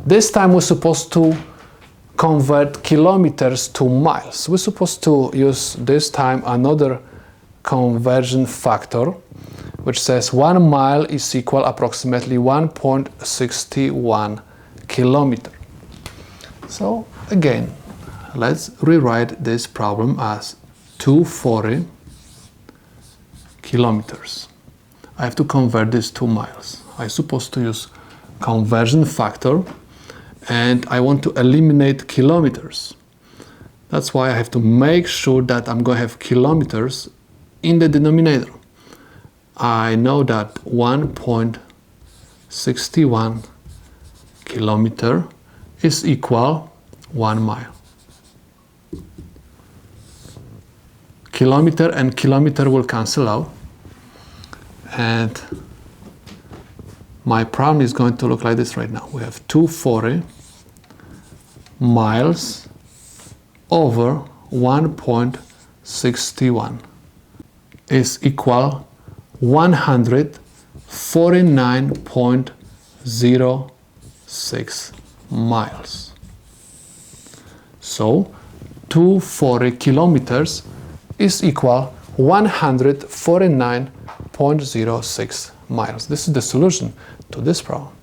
This time we're supposed to convert kilometers to miles. We're supposed to use this time another conversion factor, which says 1 mile is equal approximately 1.61 kilometer. So again, let's rewrite this problem as 240 kilometers. I have to convert this to miles. I'm supposed to use conversion factor, and I want to eliminate kilometers. That's why I have to make sure that I'm going to have kilometers in the denominator. I know that 1.61 kilometer is equal 1 mile. Kilometer and kilometer will cancel out, and my problem is going to look like this right now. We have 240 miles over 1.61 is equal 149.06 miles. So 240 kilometers is equal 149.06 miles. This is the solution to this problem.